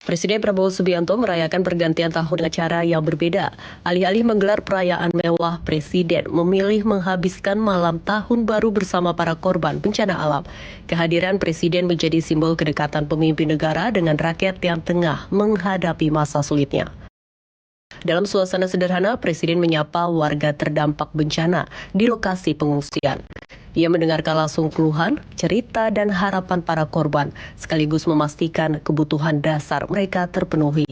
Presiden Prabowo Subianto merayakan pergantian tahun dengan cara yang berbeda. Alih-alih menggelar perayaan mewah, Presiden memilih menghabiskan malam tahun baru bersama para korban bencana alam. Kehadiran Presiden menjadi simbol kedekatan pemimpin negara dengan rakyat yang tengah menghadapi masa sulitnya. Dalam suasana sederhana, Presiden menyapa warga terdampak bencana di lokasi pengungsian. Ia mendengarkan langsung keluhan, cerita, dan harapan para korban, sekaligus memastikan kebutuhan dasar mereka terpenuhi.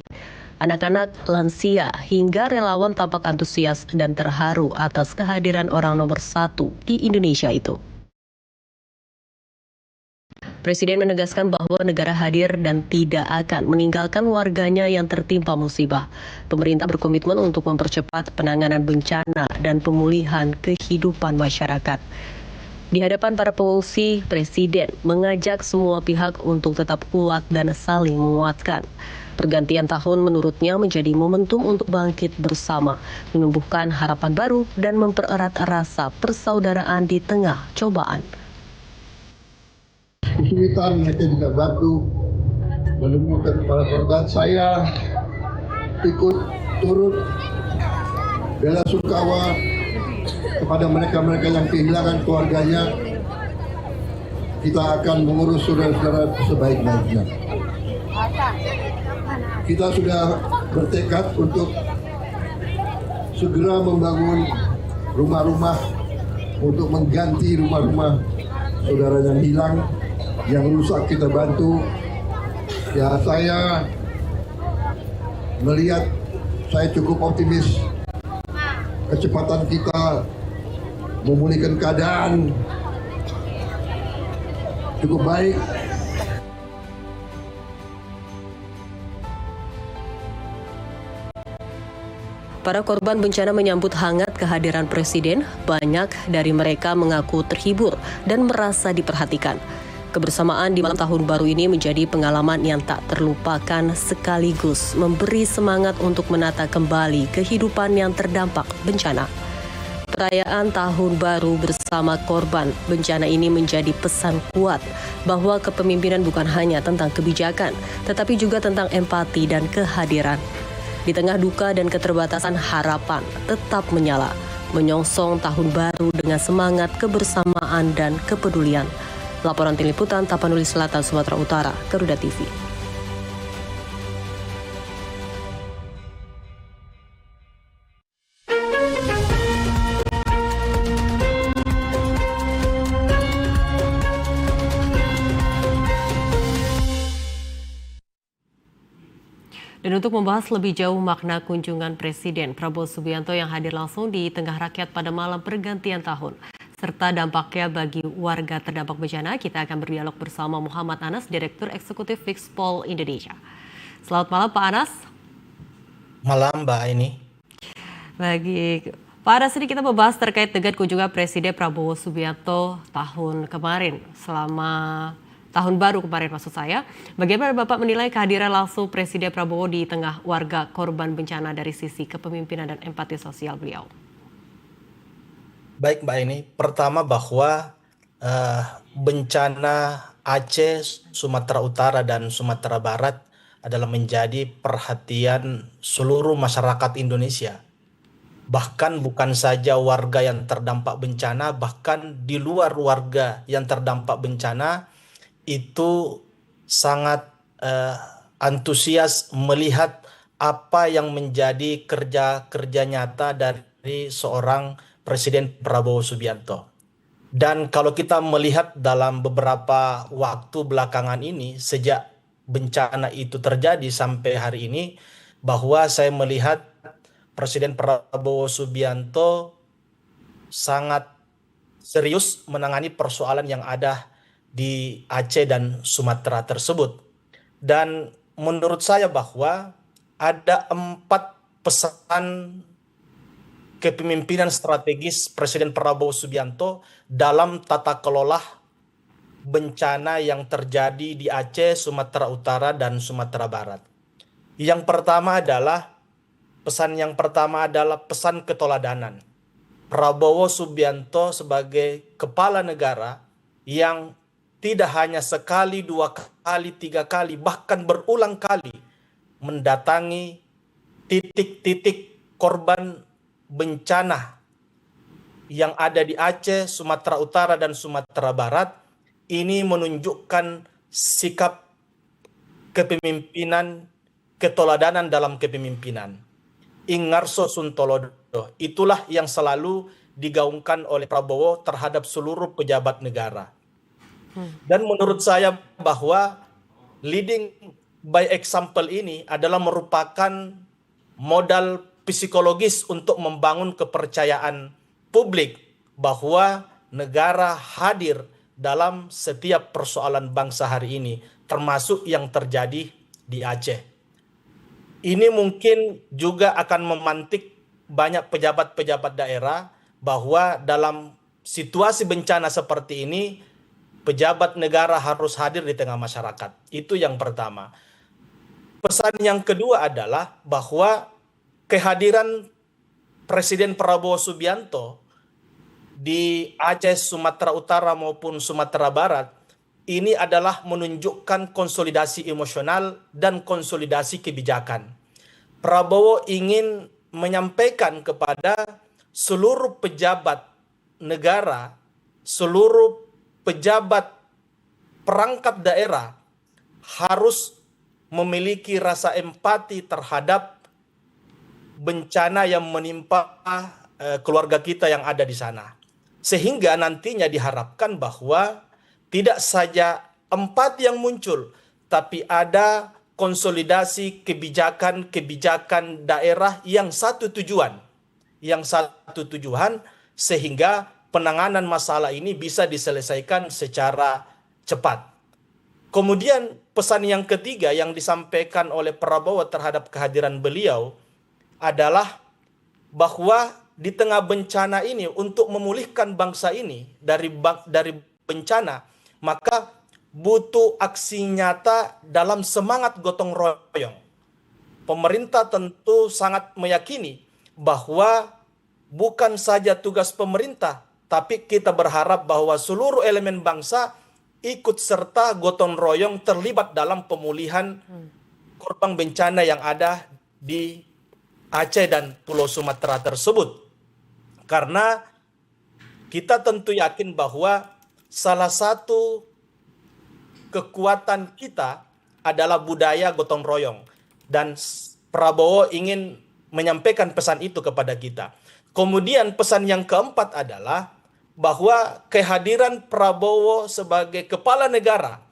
Anak-anak, lansia, hingga relawan tampak antusias dan terharu atas kehadiran orang nomor satu di Indonesia itu. Presiden menegaskan bahwa negara hadir dan tidak akan meninggalkan warganya yang tertimpa musibah. Pemerintah berkomitmen untuk mempercepat penanganan bencana dan pemulihan kehidupan masyarakat. Di hadapan para pengungsi, Presiden mengajak semua pihak untuk tetap kuat dan saling menguatkan. Pergantian tahun menurutnya menjadi momentum untuk bangkit bersama, menumbuhkan harapan baru dan mempererat rasa persaudaraan di tengah cobaan. Kesulitan mereka juga bantu menemukan para korban. Saya ikut turut bela sungkawa kepada mereka-mereka yang kehilangan keluarganya. Kita akan mengurus saudara-saudara sebaik-baiknya. Kita sudah bertekad untuk segera membangun rumah-rumah untuk mengganti rumah-rumah saudara yang hilang, yang rusak kita bantu. Ya, saya melihat, saya cukup optimis kecepatan kita memulihkan keadaan cukup baik. Para korban bencana menyambut hangat kehadiran Presiden. Banyak dari mereka mengaku terhibur dan merasa diperhatikan. Kebersamaan di malam tahun baru ini menjadi pengalaman yang tak terlupakan, sekaligus memberi semangat untuk menata kembali kehidupan yang terdampak bencana. Perayaan Tahun Baru bersama korban bencana ini menjadi pesan kuat bahwa kepemimpinan bukan hanya tentang kebijakan, tetapi juga tentang empati dan kehadiran. Di tengah duka dan keterbatasan, harapan tetap menyala, menyongsong Tahun Baru dengan semangat kebersamaan dan kepedulian. Laporan Tim Liputan Tapanuli Selatan, Sumatera Utara, Garuda TV. Dan untuk membahas lebih jauh makna kunjungan Presiden Prabowo Subianto yang hadir langsung di tengah rakyat pada malam pergantian tahun, serta dampaknya bagi warga terdampak bencana, kita akan berdialog bersama Muhammad Anas, Direktur Eksekutif Fixpol Indonesia. Selamat malam Pak Anas. Malam Mbak Aini. Baik, Pak Anas, ini kita membahas terkait dengan kunjungan Presiden Prabowo Subianto tahun kemarin, selama Tahun Baru kemarin maksud saya. Bagaimana Bapak menilai kehadiran langsung Presiden Prabowo di tengah warga korban bencana dari sisi kepemimpinan dan empati sosial beliau? Baik Mbak Aini, pertama bahwa bencana Aceh, Sumatera Utara dan Sumatera Barat adalah menjadi perhatian seluruh masyarakat Indonesia. Bahkan bukan saja warga yang terdampak bencana, bahkan di luar warga yang terdampak bencana itu sangat antusias melihat apa yang menjadi kerja-kerja nyata dari seorang Presiden Prabowo Subianto. Dan kalau kita melihat dalam beberapa waktu belakangan ini, sejak bencana itu terjadi sampai hari ini, bahwa saya melihat Presiden Prabowo Subianto sangat serius menangani persoalan yang ada di Aceh dan Sumatera tersebut. Dan menurut saya bahwa ada 4 pesan kepemimpinan strategis Presiden Prabowo Subianto dalam tata kelola bencana yang terjadi di Aceh, Sumatera Utara, dan Sumatera Barat. Yang pertama adalah pesan keteladanan. Prabowo Subianto sebagai kepala negara yang tidak hanya sekali, 2 kali, 3 kali, bahkan berulang kali mendatangi titik-titik korban bencana yang ada di Aceh, Sumatera Utara, dan Sumatera Barat. Ini menunjukkan sikap kepemimpinan, keteladanan dalam kepemimpinan. Ingarso Suntolodo, itulah yang selalu digaungkan oleh Prabowo terhadap seluruh pejabat negara. Dan menurut saya bahwa leading by example ini adalah merupakan modal psikologis untuk membangun kepercayaan publik bahwa negara hadir dalam setiap persoalan bangsa hari ini, termasuk yang terjadi di Aceh. Ini mungkin juga akan memantik banyak pejabat-pejabat daerah bahwa dalam situasi bencana seperti ini, pejabat negara harus hadir di tengah masyarakat. Itu yang pertama. Pesan yang kedua adalah bahwa kehadiran Presiden Prabowo Subianto di Aceh, Sumatera Utara maupun Sumatera Barat ini adalah menunjukkan konsolidasi emosional dan konsolidasi kebijakan. Prabowo ingin menyampaikan kepada seluruh pejabat negara, seluruh pejabat perangkat daerah harus memiliki rasa empati terhadap bencana yang menimpa keluarga kita yang ada di sana. Sehingga nantinya diharapkan bahwa tidak saja empati yang muncul, tapi ada konsolidasi kebijakan-kebijakan daerah yang satu tujuan. Sehingga penanganan masalah ini bisa diselesaikan secara cepat. Kemudian pesan yang ketiga yang disampaikan oleh Prabowo terhadap kehadiran beliau adalah bahwa di tengah bencana ini, untuk memulihkan bangsa ini dari bencana, maka butuh aksi nyata dalam semangat gotong royong. Pemerintah tentu sangat meyakini bahwa bukan saja tugas pemerintah, tapi kita berharap bahwa seluruh elemen bangsa ikut serta gotong royong terlibat dalam pemulihan korban bencana yang ada di Aceh dan Pulau Sumatera tersebut. Karena kita tentu yakin bahwa salah satu kekuatan kita adalah budaya gotong royong. Dan Prabowo ingin menyampaikan pesan itu kepada kita. Kemudian pesan yang keempat adalah bahwa kehadiran Prabowo sebagai kepala negara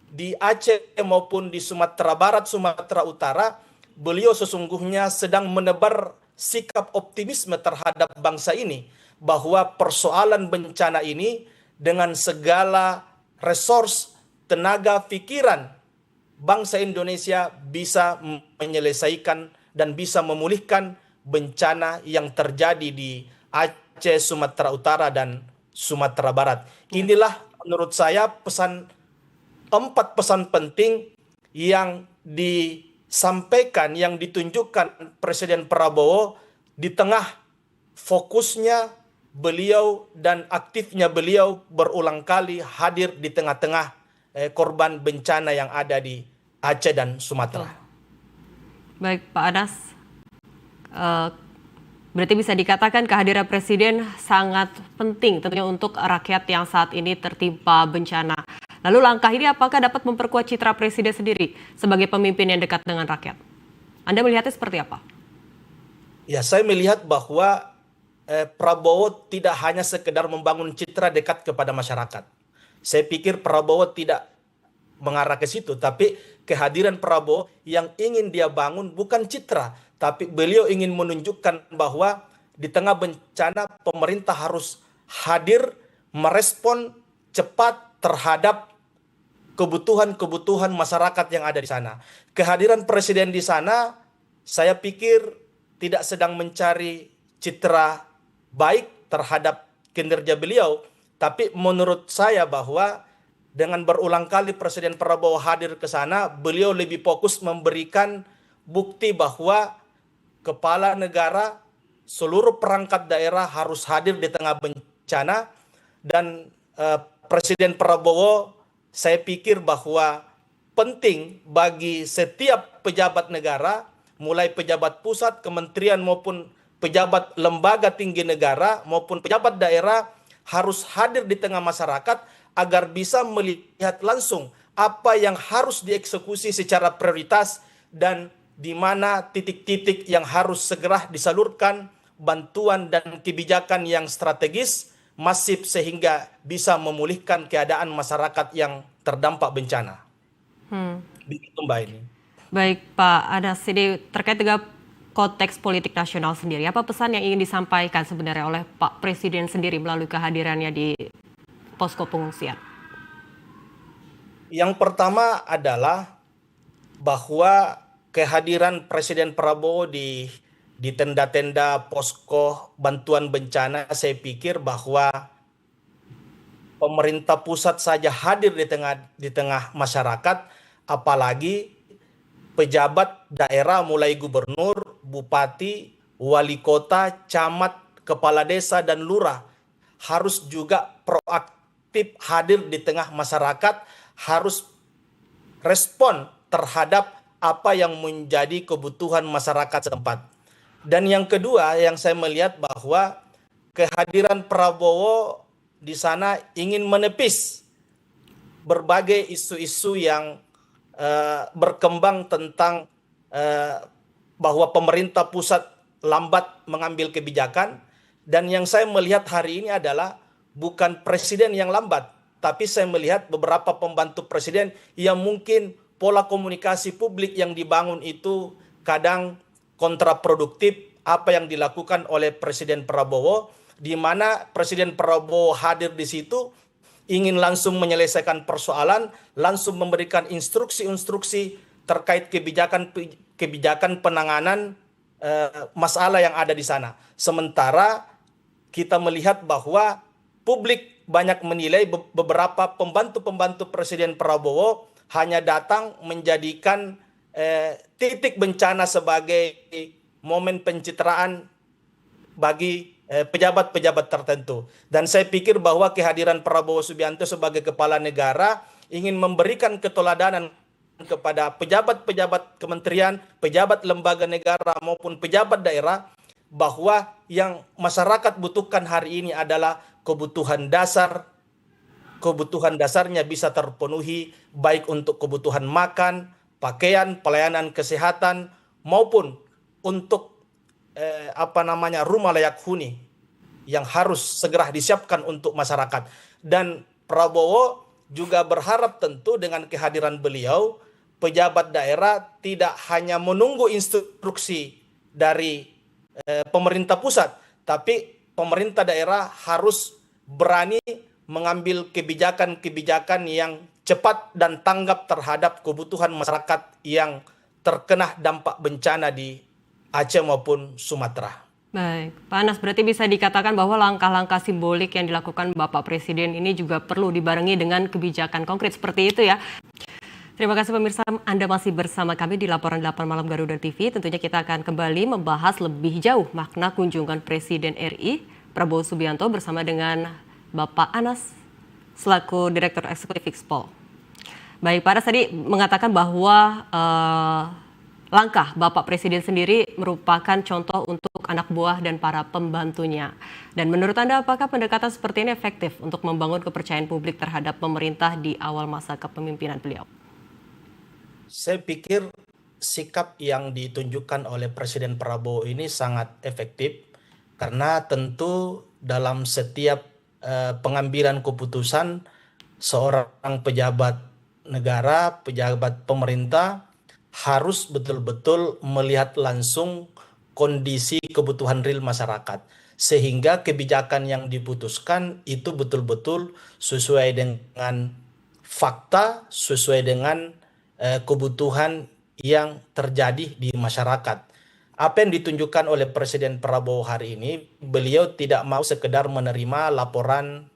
di Aceh maupun di Sumatera Barat, Sumatera Utara, beliau sesungguhnya sedang menebar sikap optimisme terhadap bangsa ini, bahwa persoalan bencana ini dengan segala resource, tenaga, pikiran, bangsa Indonesia bisa menyelesaikan dan bisa memulihkan bencana yang terjadi di Aceh, Sumatera Utara, dan Sumatera Barat. Inilah menurut saya empat pesan penting yang disampaikan, yang ditunjukkan Presiden Prabowo di tengah fokusnya beliau dan aktifnya beliau berulang kali hadir di tengah-tengah korban bencana yang ada di Aceh dan Sumatera. Baik, Pak Anas, berarti bisa dikatakan kehadiran Presiden sangat penting tentunya untuk rakyat yang saat ini tertimpa bencana. Lalu langkah ini apakah dapat memperkuat citra Presiden sendiri sebagai pemimpin yang dekat dengan rakyat? Anda melihatnya seperti apa? Ya, saya melihat bahwa Prabowo tidak hanya sekedar membangun citra dekat kepada masyarakat. Saya pikir Prabowo tidak mengarah ke situ, tapi kehadiran Prabowo yang ingin dia bangun bukan citra, tapi beliau ingin menunjukkan bahwa di tengah bencana pemerintah harus hadir merespon cepat terhadap kebutuhan-kebutuhan masyarakat yang ada di sana. Kehadiran Presiden di sana, saya pikir tidak sedang mencari citra baik terhadap kinerja beliau, tapi menurut saya bahwa dengan berulang kali Presiden Prabowo hadir ke sana, beliau lebih fokus memberikan bukti bahwa kepala negara, seluruh perangkat daerah harus hadir di tengah bencana, dan Presiden Prabowo saya pikir bahwa penting bagi setiap pejabat negara, mulai pejabat pusat, kementerian maupun pejabat lembaga tinggi negara maupun pejabat daerah harus hadir di tengah masyarakat agar bisa melihat langsung apa yang harus dieksekusi secara prioritas dan di mana titik-titik yang harus segera disalurkan bantuan dan kebijakan yang strategis masif sehingga bisa memulihkan keadaan masyarakat yang terdampak bencana. Begitu Mbak ini. Baik Pak Anas, ini terkait dengan konteks politik nasional sendiri, apa pesan yang ingin disampaikan sebenarnya oleh Pak Presiden sendiri melalui kehadirannya di posko pengungsian? Yang pertama adalah bahwa kehadiran Presiden Prabowo di tenda-tenda posko bantuan bencana, saya pikir bahwa pemerintah pusat saja hadir di tengah masyarakat, apalagi pejabat daerah mulai gubernur, bupati, wali kota, camat, kepala desa, dan lurah harus juga proaktif hadir di tengah masyarakat, harus respon terhadap apa yang menjadi kebutuhan masyarakat setempat. Dan yang kedua yang saya melihat bahwa kehadiran Prabowo di sana ingin menepis berbagai isu-isu yang berkembang tentang bahwa pemerintah pusat lambat mengambil kebijakan, dan yang saya melihat hari ini adalah bukan presiden yang lambat, tapi saya melihat beberapa pembantu presiden yang mungkin pola komunikasi publik yang dibangun itu kadang kontraproduktif apa yang dilakukan oleh Presiden Prabowo, di mana Presiden Prabowo hadir di situ ingin langsung menyelesaikan persoalan, langsung memberikan instruksi-instruksi terkait kebijakan penanganan masalah yang ada di sana. Sementara kita melihat bahwa publik banyak menilai beberapa pembantu-pembantu Presiden Prabowo hanya datang menjadikan titik bencana sebagai momen pencitraan bagi pejabat-pejabat tertentu. Dan saya pikir bahwa kehadiran Prabowo Subianto sebagai kepala negara ingin memberikan keteladanan kepada pejabat-pejabat kementerian, pejabat lembaga negara maupun pejabat daerah bahwa yang masyarakat butuhkan hari ini adalah kebutuhan dasar. Kebutuhan dasarnya bisa terpenuhi baik untuk kebutuhan makan, pakaian, pelayanan kesehatan maupun untuk rumah layak huni yang harus segera disiapkan untuk masyarakat. Dan Prabowo juga berharap tentu dengan kehadiran beliau, pejabat daerah tidak hanya menunggu instruksi dari pemerintah pusat, tapi pemerintah daerah harus berani mengambil kebijakan-kebijakan yang cepat dan tanggap terhadap kebutuhan masyarakat yang terkena dampak bencana di Aceh maupun Sumatera. Baik, Pak Anas, berarti bisa dikatakan bahwa langkah-langkah simbolik yang dilakukan Bapak Presiden ini juga perlu dibarengi dengan kebijakan konkret seperti itu ya. Terima kasih pemirsa, Anda masih bersama kami di Laporan 8 Malam Garuda TV. Tentunya kita akan kembali membahas lebih jauh makna kunjungan Presiden RI Prabowo Subianto bersama dengan Bapak Anas selaku Direktur Eksekutif Expol. Baik, Pak Anas tadi mengatakan bahwa langkah Bapak Presiden sendiri merupakan contoh untuk anak buah dan para pembantunya. Dan menurut Anda, apakah pendekatan seperti ini efektif untuk membangun kepercayaan publik terhadap pemerintah di awal masa kepemimpinan beliau? Saya pikir sikap yang ditunjukkan oleh Presiden Prabowo ini sangat efektif karena tentu dalam setiap pengambilan keputusan seorang pejabat negara, pejabat pemerintah harus betul-betul melihat langsung kondisi kebutuhan real masyarakat. Sehingga kebijakan yang diputuskan itu betul-betul sesuai dengan fakta, sesuai dengan kebutuhan yang terjadi di masyarakat. Apa yang ditunjukkan oleh Presiden Prabowo hari ini, beliau tidak mau sekedar menerima laporan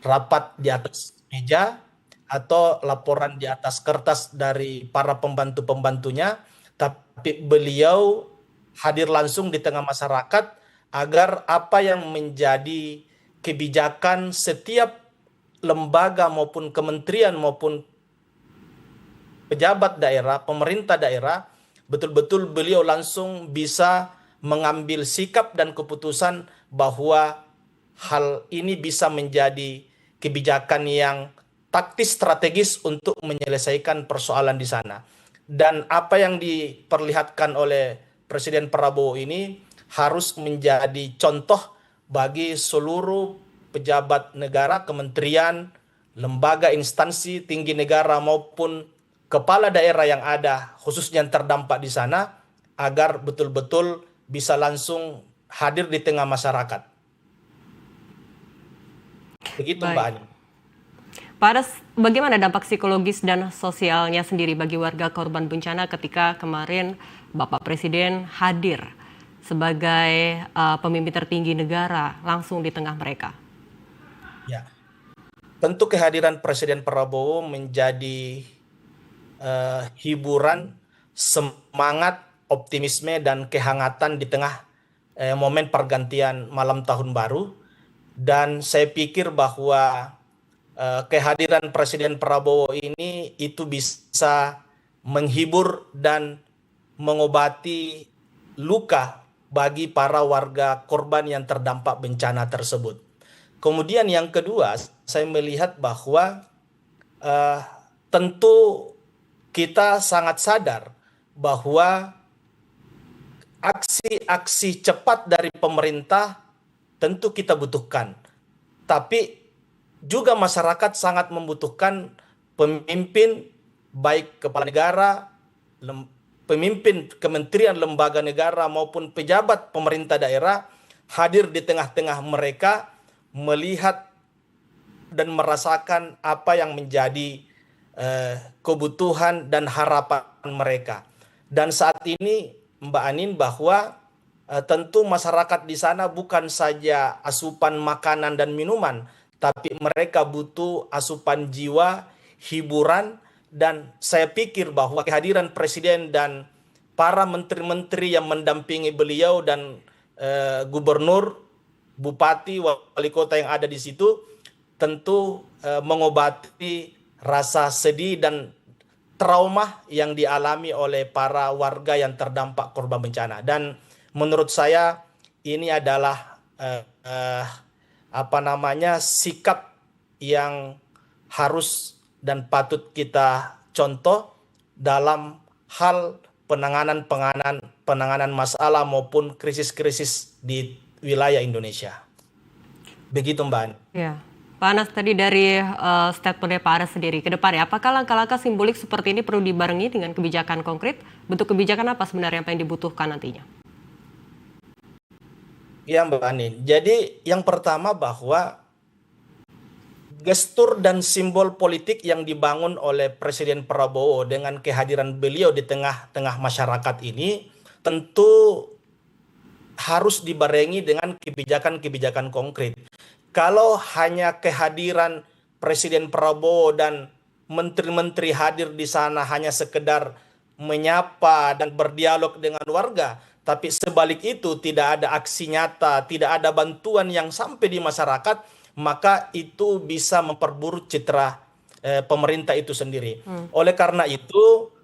rapat di atas meja atau laporan di atas kertas dari para pembantu-pembantunya, tapi beliau hadir langsung di tengah masyarakat agar apa yang menjadi kebijakan setiap lembaga maupun kementerian maupun pejabat daerah, pemerintah daerah, betul-betul beliau langsung bisa mengambil sikap dan keputusan bahwa hal ini bisa menjadi kebijakan yang taktis strategis untuk menyelesaikan persoalan di sana. Dan apa yang diperlihatkan oleh Presiden Prabowo ini harus menjadi contoh bagi seluruh pejabat negara, kementerian, lembaga, instansi tinggi negara maupun kepala daerah yang ada, khususnya yang terdampak di sana, agar betul-betul bisa langsung hadir di tengah masyarakat. Begitu Mbak Baik. Ani. Pak Anas, bagaimana dampak psikologis dan sosialnya sendiri bagi warga korban bencana ketika kemarin Bapak Presiden hadir sebagai pemimpin tertinggi negara langsung di tengah mereka? Ya, tentu kehadiran Presiden Prabowo menjadi hiburan, semangat, optimisme, dan kehangatan di tengah momen pergantian malam tahun baru. Dan saya pikir bahwa kehadiran Presiden Prabowo ini itu bisa menghibur dan mengobati luka bagi para warga korban yang terdampak bencana tersebut. Kemudian yang kedua, saya melihat bahwa tentu kita sangat sadar bahwa aksi-aksi cepat dari pemerintah tentu kita butuhkan. Tapi juga masyarakat sangat membutuhkan pemimpin, baik kepala negara, pemimpin kementerian lembaga negara maupun pejabat pemerintah daerah hadir di tengah-tengah mereka, melihat dan merasakan apa yang menjadi kebutuhan dan harapan mereka. Dan saat ini Mbak Anin, bahwa tentu masyarakat di sana bukan saja asupan makanan dan minuman, tapi mereka butuh asupan jiwa, hiburan, dan saya pikir bahwa kehadiran Presiden dan para menteri-menteri yang mendampingi beliau dan gubernur, bupati, wali kota yang ada di situ tentu mengobati rasa sedih dan trauma yang dialami oleh para warga yang terdampak korban bencana. Dan menurut saya ini adalah sikap yang harus dan patut kita contoh dalam hal penanganan masalah maupun krisis-krisis di wilayah Indonesia. Begitu Mbak Ani. Ya. Pak Anas, tadi dari statementnya Pak Anas sendiri, ke depannya apakah langkah-langkah simbolik seperti ini perlu dibarengi dengan kebijakan konkret? Bentuk kebijakan apa sebenarnya yang dibutuhkan nantinya? Ya Mbak Ani, jadi yang pertama bahwa gestur dan simbol politik yang dibangun oleh Presiden Prabowo dengan kehadiran beliau di tengah-tengah masyarakat ini tentu harus dibarengi dengan kebijakan-kebijakan konkret. Kalau hanya kehadiran Presiden Prabowo dan menteri-menteri hadir di sana hanya sekedar menyapa dan berdialog dengan warga, tapi sebalik itu tidak ada aksi nyata, tidak ada bantuan yang sampai di masyarakat, maka itu bisa memperburuk citra pemerintah itu sendiri. Oleh karena itu,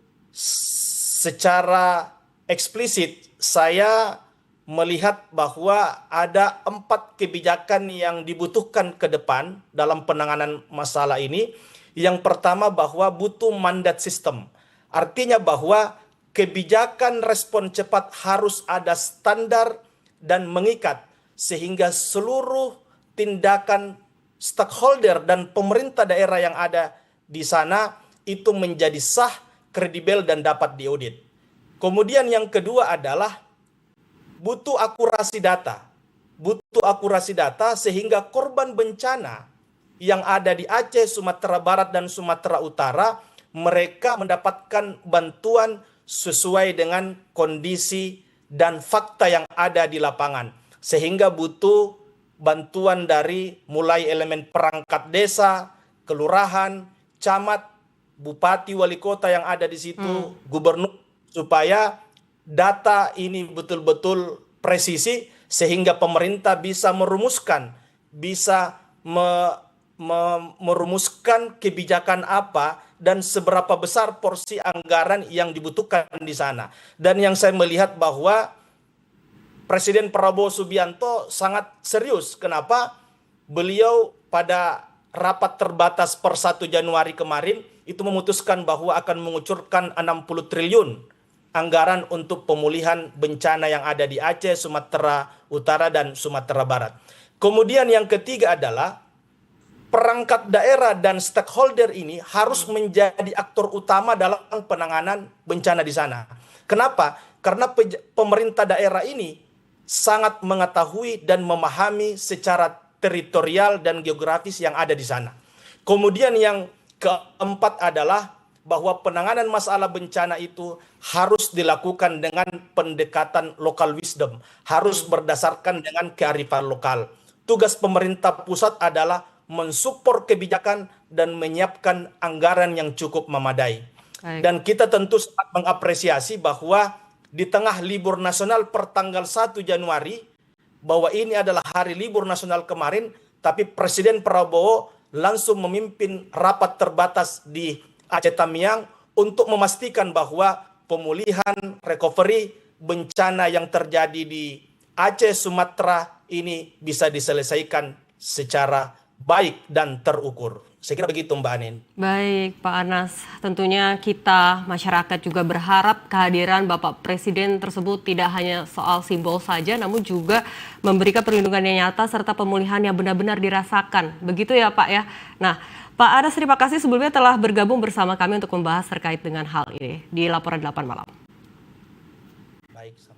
secara eksplisit saya melihat bahwa ada 4 kebijakan yang dibutuhkan ke depan dalam penanganan masalah ini. Yang pertama bahwa butuh mandat sistem. Artinya bahwa kebijakan respon cepat harus ada standar dan mengikat sehingga seluruh tindakan stakeholder dan pemerintah daerah yang ada di sana itu menjadi sah, kredibel, dan dapat diaudit. Kemudian yang kedua adalah butuh akurasi data. Butuh akurasi data sehingga korban bencana yang ada di Aceh, Sumatera Barat, dan Sumatera Utara, mereka mendapatkan bantuan sesuai dengan kondisi dan fakta yang ada di lapangan. Sehingga butuh bantuan dari mulai elemen perangkat desa, kelurahan, camat, bupati, wali kota yang ada di situ, gubernur, supaya data ini betul-betul presisi sehingga pemerintah bisa merumuskan, merumuskan kebijakan apa dan seberapa besar porsi anggaran yang dibutuhkan di sana. Dan yang saya melihat bahwa Presiden Prabowo Subianto sangat serius. Kenapa? Beliau pada rapat terbatas per 1 Januari kemarin itu memutuskan bahwa akan mengucurkan 60 triliun anggaran untuk pemulihan bencana yang ada di Aceh, Sumatera Utara, dan Sumatera Barat. Kemudian yang ketiga adalah perangkat daerah dan stakeholder ini harus menjadi aktor utama dalam penanganan bencana di sana. Kenapa? Karena pemerintah daerah ini sangat mengetahui dan memahami secara teritorial dan geografis yang ada di sana. Kemudian yang keempat adalah bahwa penanganan masalah bencana itu harus dilakukan dengan pendekatan local wisdom, harus berdasarkan dengan kearifan lokal. Tugas pemerintah pusat adalah mensupport kebijakan dan menyiapkan anggaran yang cukup memadai. Dan kita tentu sangat mengapresiasi bahwa di tengah libur nasional per tanggal 1 Januari, bahwa ini adalah hari libur nasional kemarin, tapi Presiden Prabowo langsung memimpin rapat terbatas di Aceh Tamiang untuk memastikan bahwa pemulihan, recovery, bencana yang terjadi di Aceh, Sumatera ini bisa diselesaikan secara baik dan terukur. Saya kira begitu Mbak Anin. Baik Pak Anas, tentunya kita masyarakat juga berharap kehadiran Bapak Presiden tersebut tidak hanya soal simbol saja, namun juga memberikan perlindungan yang nyata serta pemulihan yang benar-benar dirasakan. Begitu ya Pak ya. Nah Pak Anas, terima kasih sebelumnya telah bergabung bersama kami untuk membahas terkait dengan hal ini di Laporan 8 Malam. Baik.